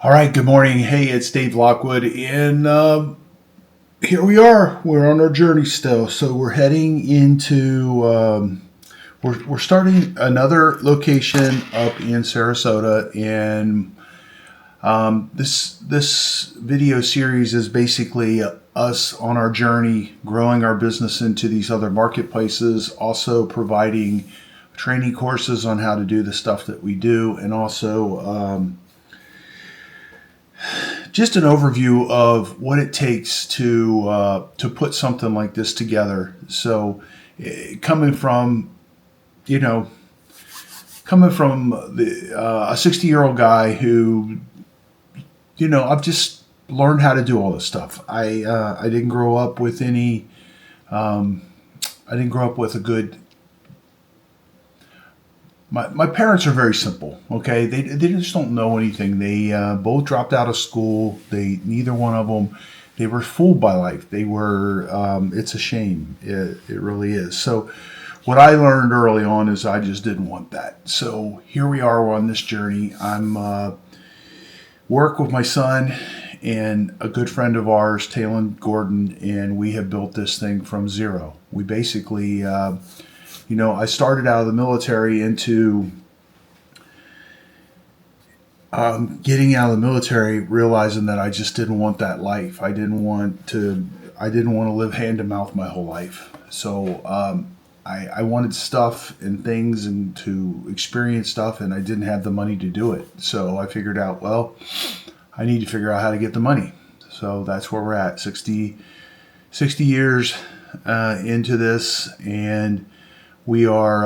All right, good morning. Hey, it's Dave Lockwood, and here we are. We're on our journey still. So we're heading into, we're starting another location up in Sarasota, and this video series is basically us on our journey, growing our business into these other marketplaces, also providing training courses on how to do the stuff that we do, and also just an overview of what it takes to put something like this together. So, coming from a 60-year-old guy who, I've just learned how to do all this stuff. I didn't grow up with any. I didn't grow up with a good. My parents are very simple, okay? They just don't know anything. They both dropped out of school. Neither one of them, they were fooled by life. They were, it's a shame. It really is. So what I learned early on is I just didn't want that. So here we are, we're on this journey. I'm work with my son and a good friend of ours, Talon Gordon, and we have built this thing from zero. We basically... I started out of the military into getting out of the military, realizing that I just didn't want that life. I didn't want to live hand to mouth my whole life. So I wanted stuff and things and to experience stuff, and I didn't have the money to do it. So I figured out, well, I need to figure out how to get the money. So that's where we're at, 60 years into this, and we are,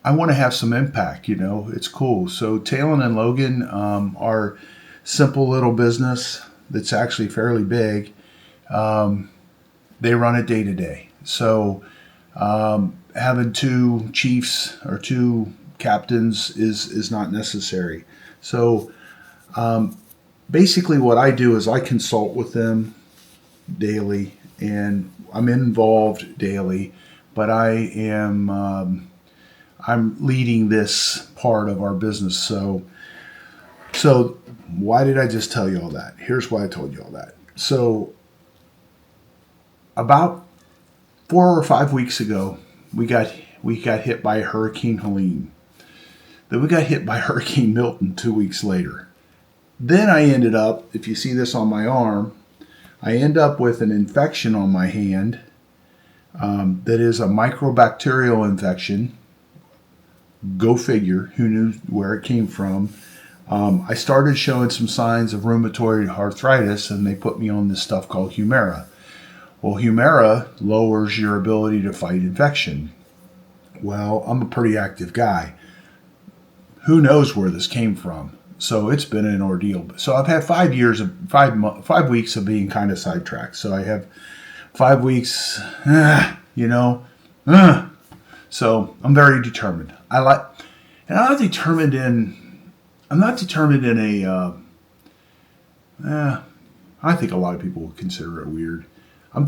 I want to have some impact, it's cool. So Talon and Logan are simple little business that's actually fairly big. They run it day to day. So having two chiefs or two captains is not necessary. So basically what I do is I consult with them daily, and I'm involved daily. But I'm leading this part of our business. So why did I just tell you all that? Here's why I told you all that. So about 4 or 5 weeks ago, we got hit by Hurricane Helene. Then we got hit by Hurricane Milton 2 weeks later. Then I ended up, if you see this on my arm, I end up with an infection on my hand. That is a microbacterial infection. Go figure, who knew where it came from. I started showing some signs of rheumatoid arthritis, and they put me on this stuff called Humira. Well, Humira lowers your ability to fight infection. Well, I'm a pretty active guy. Who knows where this came from? So it's been an ordeal. So I've had 5 weeks of being kind of sidetracked. So I have 5 weeks, So I'm very determined. I'm not determined in a, I think a lot of people would consider it weird. I'm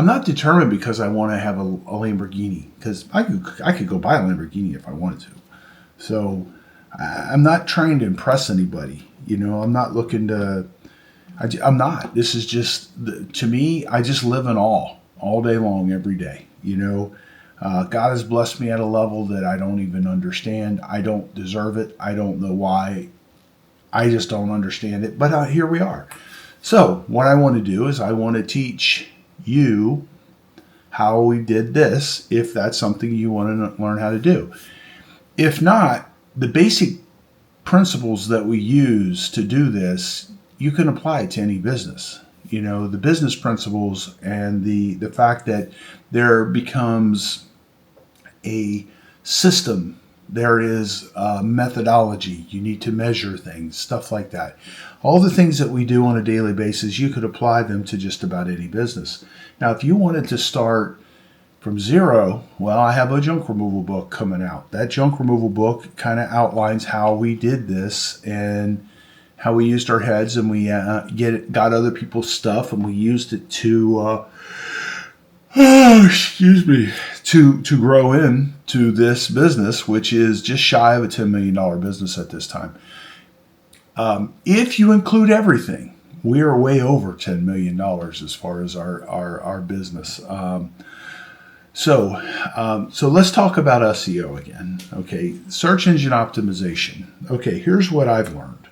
not determined because I want to have a Lamborghini, because I could go buy a Lamborghini if I wanted to. So I'm not trying to impress anybody. I'm not looking to, I'm not. This is just, to me, I just live in awe all day long, every day. God has blessed me at a level that I don't even understand. I don't deserve it. I don't know why. I just don't understand it. But here we are. So what I want to do is I want to teach you how we did this, if that's something you want to learn how to do. If not, the basic principles that we use to do this, you can apply it to any business. The business principles and the fact that there becomes a system, there is a methodology, you need to measure things, stuff like that. All the things that we do on a daily basis, you could apply them to just about any business. Now, if you wanted to start from zero, well, I have a junk removal book coming out. That junk removal book kind of outlines how we did this and how we used our heads, and we got other people's stuff, and we used it to to grow into this business, which is just shy of a $10 million business at this time. If you include everything, we are way over $10 million as far as our business. So let's talk about SEO again. Okay, search engine optimization. Okay, here's what I've learned.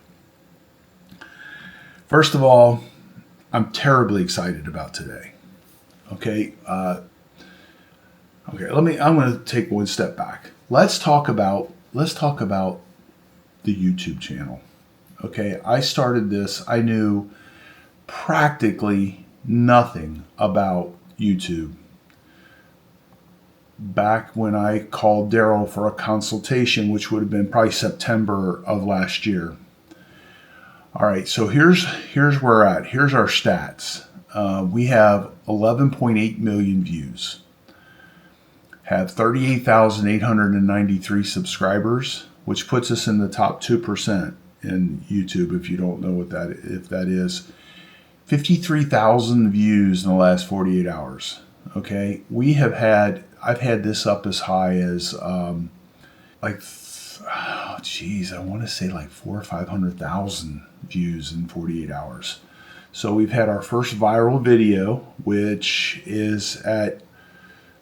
First of all, I'm terribly excited about today. Okay, I'm going to take one step back. Let's talk about the YouTube channel. Okay, I started this. I knew practically nothing about YouTube back when I called Daryl for a consultation, which would have been probably September of last year. All right, so here's where we're at. Here's our stats. We have 11.8 million views, have 38,893 subscribers, which puts us in the top 2% in YouTube. If you don't know if that is, 53,000 views in the last 48 hours. Okay, I've had this up as high as I want to say like 400,000 or 500,000 views in 48 hours. So we've had our first viral video, which is at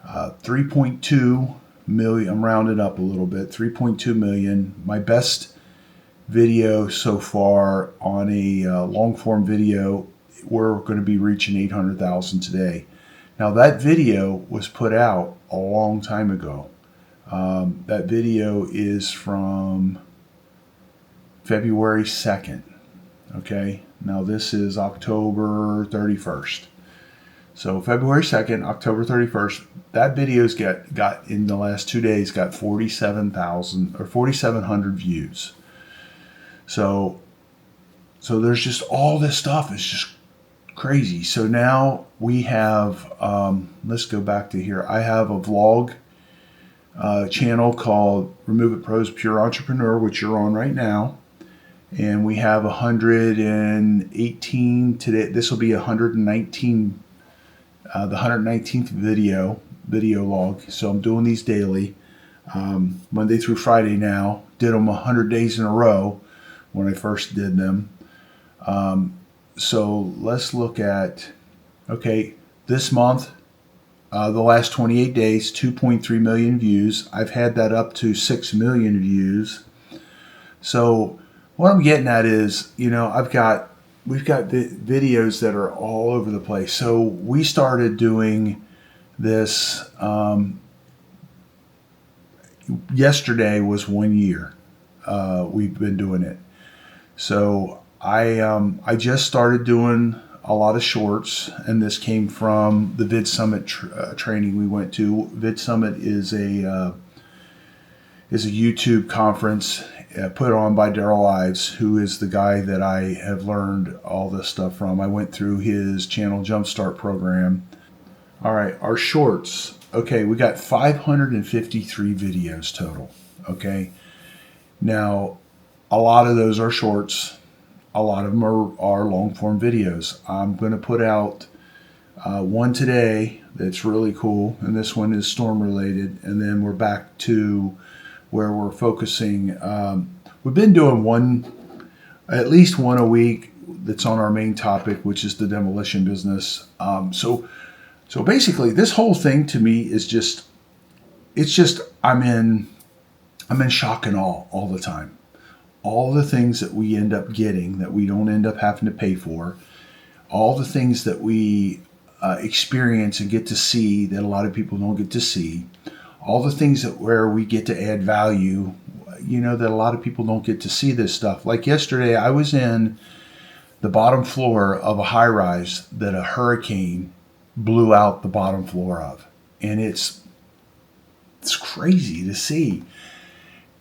3.2 million. I'm rounded up a little bit, 3.2 million. My best video so far on a long form video, we're going to be reaching 800,000 today. Now that video was put out a long time ago. That video is from February 2nd. Okay, now this is October 31st. So February 2nd, October 31st, that video's got in the last 2 days got 47,000 or 4,700 views. So there's just all this stuff. It's just crazy. So now we have, let's go back to here. I have a vlog channel called Remove It Pros Pure Entrepreneur, which you're on right now. And we have 118 today. This will be 119, the 119th video log. So I'm doing these daily, Monday through Friday now. Did them 100 days in a row when I first did them. So let's look at, okay, this month, the last 28 days, 2.3 million views. I've had that up to 6 million views. So what I'm getting at is, we've got the videos that are all over the place. So we started doing this, yesterday was 1 year. We've been doing it. So I just started doing a lot of shorts, and this came from the Vid Summit training we went to. Vid Summit is a YouTube conference put on by Daryl Ives, who is the guy that I have learned all this stuff from. I went through his channel Jumpstart program. All right, our shorts. Okay, we got 553 videos total. Okay, now a lot of those are shorts. A lot of them are long form videos. I'm going to put out one today that's really cool, and this one is storm related, and then we're back to where we're focusing. We've been doing at least one a week that's on our main topic, which is the demolition business. So basically this whole thing to me is just I'm in shock and awe all the time. All the things that we end up getting that we don't end up having to pay for, all the things that we experience and get to see that a lot of people don't get to see, all the things where we get to add value, that a lot of people don't get to see this stuff. Like yesterday, I was in the bottom floor of a high-rise that a hurricane blew out the bottom floor of. And it's crazy to see.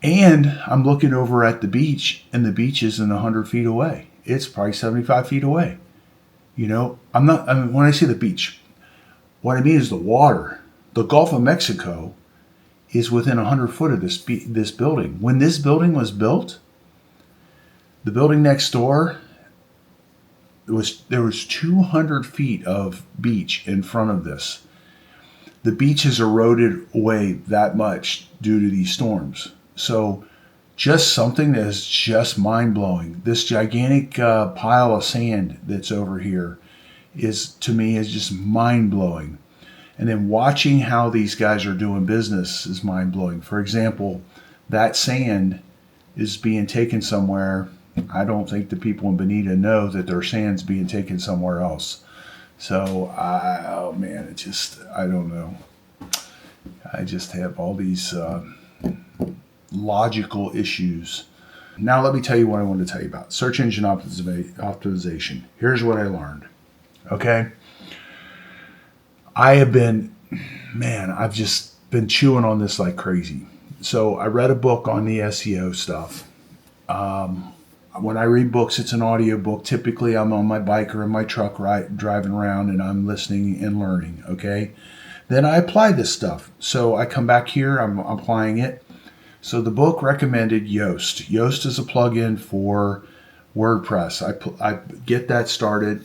And I'm looking over at the beach, and the beach isn't 100 feet away. It's probably 75 feet away. When I say the beach, what I mean is the water. The Gulf of Mexico is within 100 foot of this building. When this building was built, the building next door, there was 200 feet of beach in front of this. The beach has eroded away that much due to these storms. So just something that is just mind-blowing. This gigantic pile of sand that's over here to me is just mind-blowing. And then watching how these guys are doing business is mind-blowing. For example, that sand is being taken somewhere. I don't think the people in Bonita know that their sand's being taken somewhere else. So, oh man, I don't know. I just have all these logical issues. Now let me tell you what I wanted to tell you about. Search engine optimization. Here's what I learned. Okay? I've just been chewing on this like crazy. So I read a book on the SEO stuff. When I read books, it's an audio book. Typically, I'm on my bike or in my truck driving around, and I'm listening and learning, okay? Then I apply this stuff. So I come back here, I'm applying it. So the book recommended Yoast. Yoast is a plugin for WordPress. I get that started.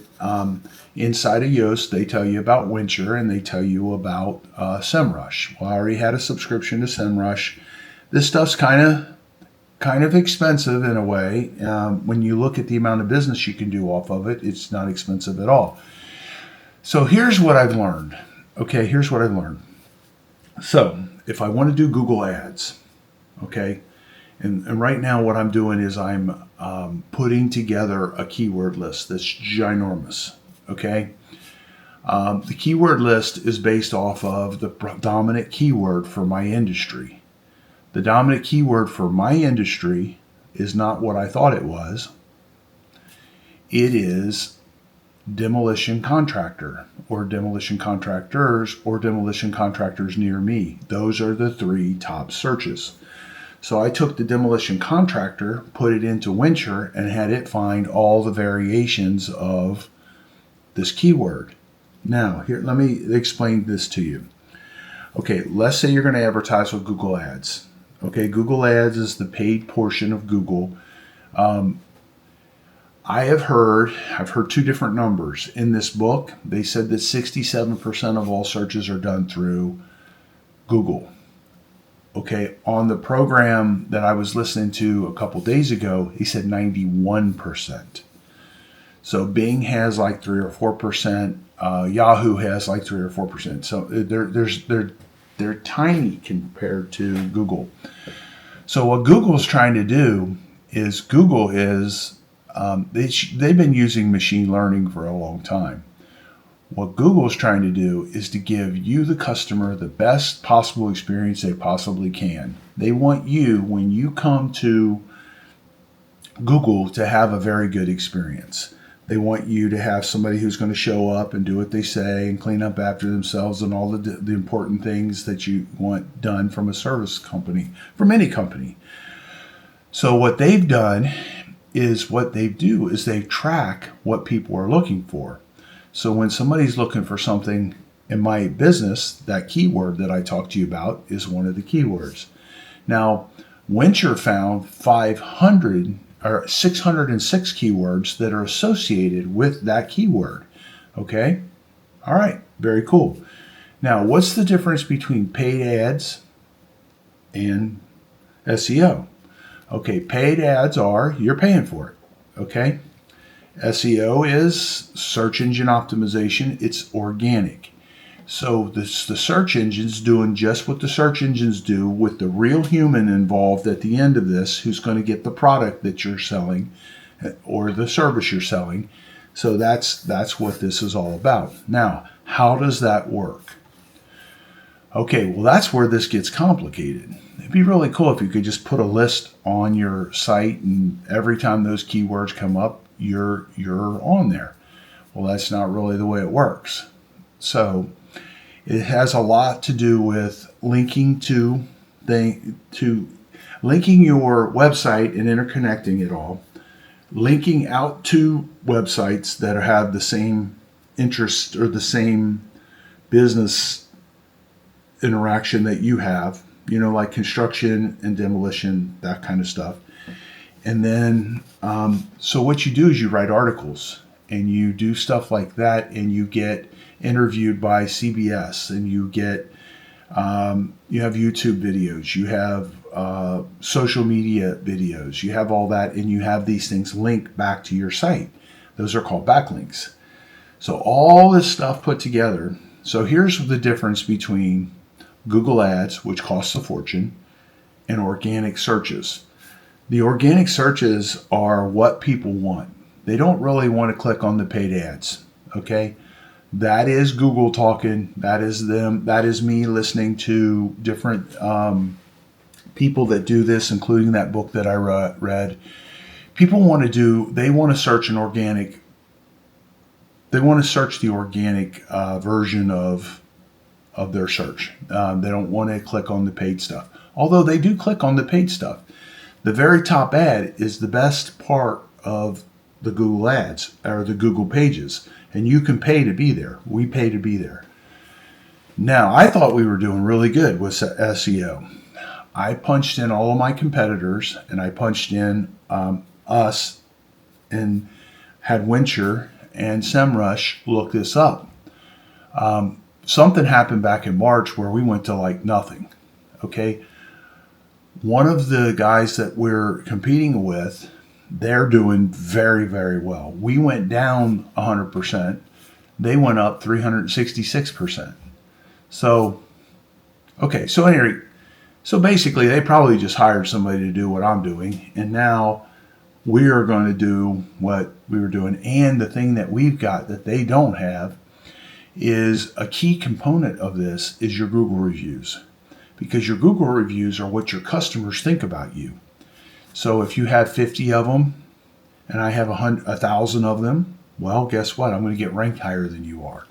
Inside of Yoast, they tell you about Wincher and they tell you about SEMrush. Well, I already had a subscription to SEMrush. This stuff's kind of expensive in a way. When you look at the amount of business you can do off of it, it's not expensive at all. So here's what I've learned. Okay, here's what I've learned. So if I want to do Google Ads, okay, and right now what I'm doing is I'm putting together a keyword list that's ginormous, okay? The keyword list is based off of the dominant keyword for my industry. The dominant keyword for my industry is not what I thought it was. It is demolition contractor or demolition contractors or demolition contractors near me. Those are the 3 top searches. So I took the demolition contractor, put it into Wincher, and had it find all the variations of this keyword. Now, here, let me explain this to you. Okay, let's say you're going to advertise with Google Ads. Okay, Google Ads is the paid portion of Google. I've heard 2 different numbers. In this book, they said that 67% of all searches are done through Google. Okay, on the program that I was listening to a couple days ago, he said 91%. So Bing has like 3 or 4%. Yahoo has like 3 or 4%. So they're tiny compared to Google. So what Google's trying to do is they've been using machine learning for a long time. What Google's trying to do is to give you, the customer, the best possible experience they possibly can. They want you, when you come to Google, to have a very good experience. They want you to have somebody who's going to show up and do what they say and clean up after themselves and all the important things that you want done from a service company, from any company. So what they've done is they track what people are looking for. So when somebody's looking for something in my business, that keyword that I talked to you about is one of the keywords. Now, Wincher found 606 keywords that are associated with that keyword. Okay? All right, very cool. Now, what's the difference between paid ads and SEO? Okay, paid ads you're paying for it. Okay? SEO is search engine optimization. It's organic. So the search engine's doing just what the search engines do, with the real human involved at the end of this, who's going to get the product that you're selling or the service you're selling. So that's what this is all about. Now, how does that work? Okay, well, that's where this gets complicated. It'd be really cool if you could just put a list on your site, and every time those keywords come up, you're on there. Well, that's not really the way it works. So it has a lot to do with linking linking your website and interconnecting it all, linking out to websites that have the same interest or the same business interaction that you have, like construction and demolition, that kind of stuff. And then, so what you do is you write articles and you do stuff like that, and you get interviewed by CBS, and you have YouTube videos, you have social media videos. You have all that, and you have these things linked back to your site. Those are called backlinks. So all this stuff put together. So here's the difference between Google Ads, which costs a fortune, and organic searches. The organic searches are what people want. They don't really want to click on the paid ads. Okay? That is Google talking. That is them. That is me listening to different people that do this, including that book that I read. People want to do, they want to search an organic, they want to search the organic version of their search. They don't want to click on the paid stuff. Although they do click on the paid stuff. The very top ad is the best part of the Google ads or the Google pages. And you can pay to be there. We pay to be there. Now, I thought we were doing really good with SEO. I punched in all of my competitors, and I punched in us, and had Wincher and SEMrush look this up. Something happened back in March where we went to like nothing. Okay. One of the guys that we're competing with, they're doing very, very well. We went down 100%. They went up 366%. So, okay. So anyway, so basically they probably just hired somebody to do what I'm doing. And now we are going to do what we were doing. And the thing that we've got that they don't have is a key component of this is your Google reviews. Because your Google reviews are what your customers think about you. So if you have 50 of them and I have 1,000 of them, well, guess what? I'm going to get ranked higher than you are.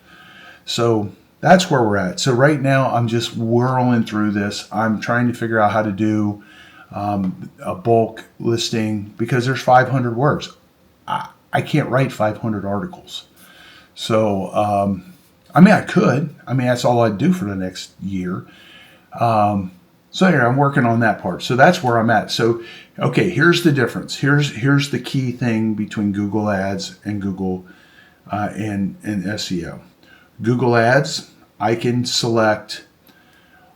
So that's where we're at. So right now I'm just whirling through this. I'm trying to figure out how to do a bulk listing because there's 500 words. I can't write 500 articles. So, I mean, I could. I mean, that's all I'd do for the next year. So anyway, I'm working on that part. So that's where I'm at. So, okay, here's the difference. Here's the key thing between Google Ads and Google and SEO. Google Ads, I can select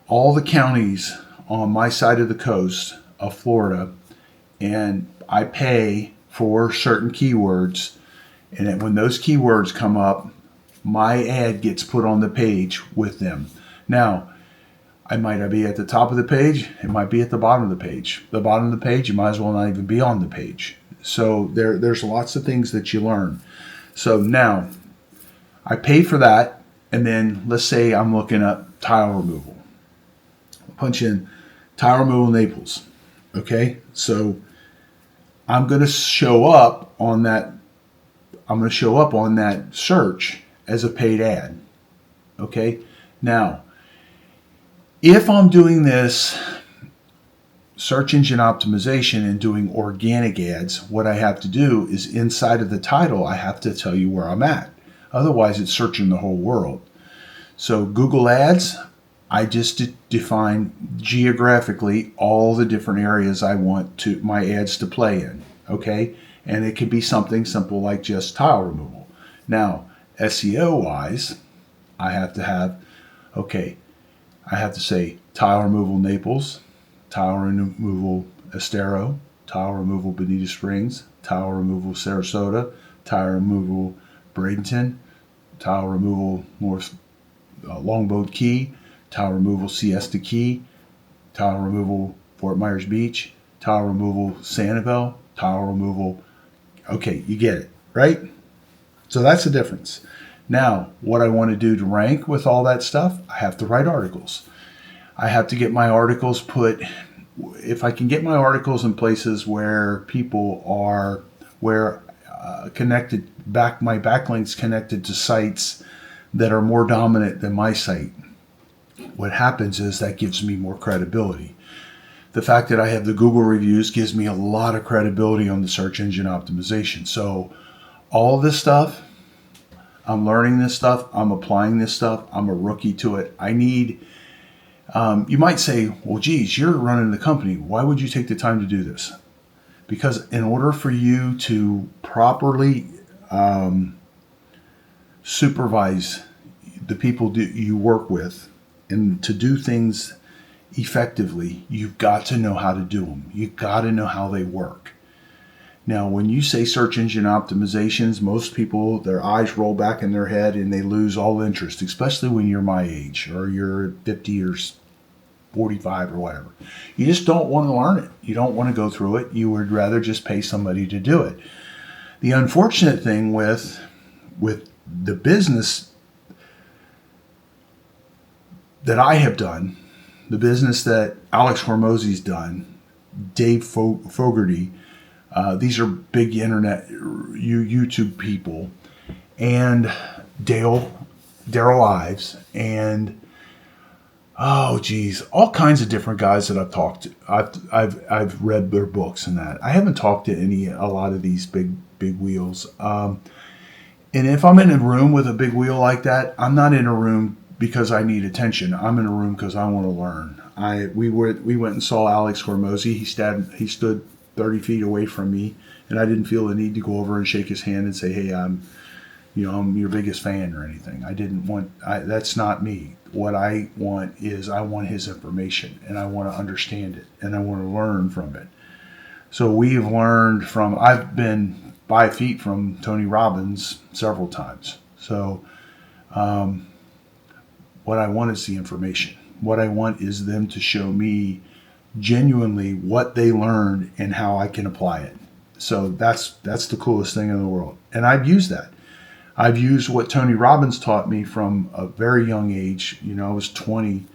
all the counties on my side of the coast of Florida, and I pay for certain keywords. And then when those keywords come up, my ad gets put on the page with them. Now, I might be at the top of the page. It might be at the bottom of the page. The bottom of the page, you might as well not even be on the page. So there's lots of things that you learn. So now, I pay for that, and then let's say I'm looking at tile removal. Punch in tile removal Naples. Okay, so I'm going to show up on that. I'm going to show up on that search as a paid ad. Okay, now, if I'm doing this search engine optimization and doing organic ads, what I have to do is inside of the title, I have to tell you where I'm at. Otherwise, it's searching the whole world. So Google Ads, I just define geographically all the different areas I want my ads to play in. Okay, and it could be something simple like just tile removal. Now, SEO wise, I have to have, okay, I have to say tile removal Naples, tile removal Estero, tile removal Bonita Springs, tile removal Sarasota, tile removal Bradenton, tile removal North Longboat Key, tile removal Siesta Key, tile removal Fort Myers Beach, tile removal Sanibel, tile removal. Okay, you get it, right? So that's the difference. Now, what I want to do to rank with all that stuff, I have to write articles. I have to get my articles put, if I can get my articles in places where people are, where connected, my backlinks connected to sites that are more dominant than my site. What happens is that gives me more credibility. The fact that I have the Google reviews gives me a lot of credibility on the search engine optimization. So all this stuff, I'm learning this stuff. I'm applying this stuff. I'm a rookie to it. I need, you might say, well, geez, you're running the company. Why would you take the time to do this? Because in order for you to properly supervise the people you work with and to do things effectively, you've got to know how to do them. You've got to know how they work. Now, when you say search engine optimizations, most people, their eyes roll back in their head and they lose all interest, especially when you're my age or you're 50 or 45 or whatever. You just don't want to learn it. You don't want to go through it. You would rather just pay somebody to do it. The unfortunate thing with the business that I have done, the business that Alex Hormozy's done, Dave Fogarty, these are big internet YouTube people, and Daryl Ives, and all kinds of different guys that I've talked to. I've read their books and that. I haven't talked to a lot of these big wheels. And if I'm in a room with a big wheel like that, I'm not in a room because I need attention. I'm in a room because I want to learn. We went and saw Alex Hormozy. He stood 30 feet away from me, and I didn't feel the need to go over and shake his hand and say, "Hey, I'm your biggest fan" or anything. That's not me. What I want is I want his information, and I want to understand it, and I want to learn from it. So I've been 5 feet from Tony Robbins several times. So what I want is the information. What I want is them to show me genuinely what they learned and how I can apply it. So that's the coolest thing in the world. And I've used that. I've used what Tony Robbins taught me from a very young age. I was 20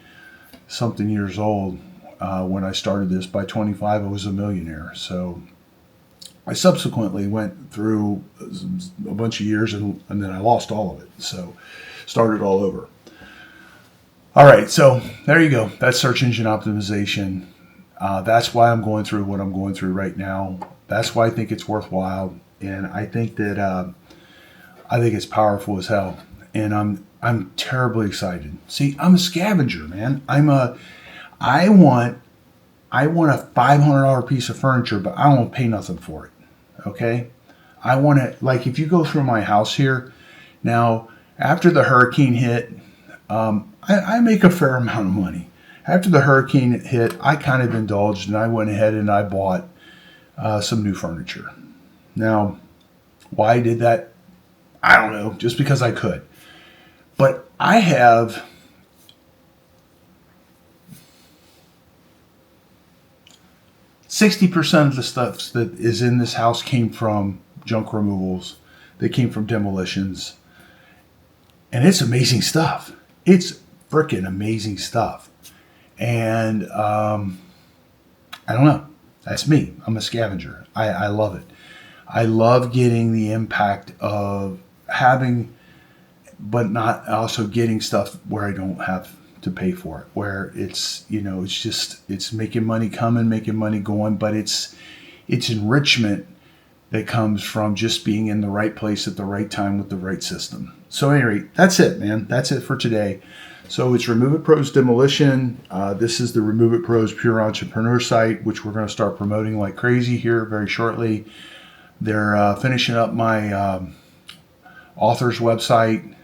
something years old when I started this. By 25, I was a millionaire. So I subsequently went through a bunch of years and then I lost all of it. So started all over. All right, so there you go. That's search engine optimization. That's why I'm going through what I'm going through right now. That's why I think it's worthwhile, and I think that I think it's powerful as hell. And I'm terribly excited. See, I'm a scavenger, man. I want a $500 piece of furniture, but I won't pay nothing for it. Okay, I want to, like, if you go through my house here now after the hurricane hit. I make a fair amount of money. After the hurricane hit, I kind of indulged and I went ahead and I bought some new furniture. Now, why I did that, I don't know, just because I could. But I have 60% of the stuff that is in this house came from junk removals. They came from demolitions. And it's amazing stuff. It's freaking amazing stuff. And I don't know. That's me. I'm a scavenger. I love it. I love getting the impact of having, but not also getting stuff where I don't have to pay for it, where it's, it's making money coming, making money going, but it's enrichment that comes from just being in the right place at the right time with the right system. So anyway, that's it, man. That's it for today. So it's Remove It Pros Demolition. This is the Remove It Pros Pure Entrepreneur site, which we're going to start promoting like crazy here very shortly. They're finishing up my author's website.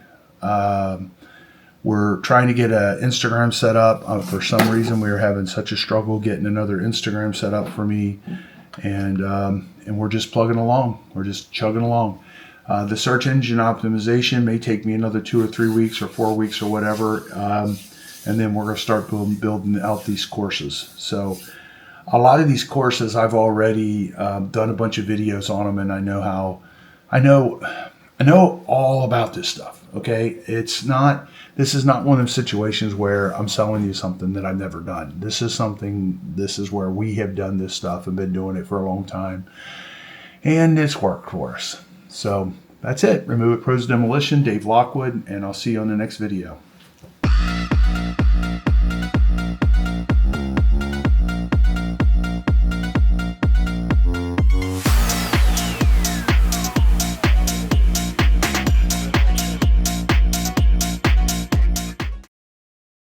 We're trying to get an Instagram set up. For some reason, we were having such a struggle getting another Instagram set up for me. And we're just plugging along. We're just chugging along. The search engine optimization may take me another 2 or 3 weeks or 4 weeks or whatever. And then we're going to start building out these courses. So a lot of these courses, I've already done a bunch of videos on them, and I know all about this stuff. Okay. This is not one of those situations where I'm selling you something that I've never done. This is where we have done this stuff and been doing it for a long time. And it's worked for us. So that's it. Remove It Pros Demolition, Dave Lockwood, and I'll see you on the next video.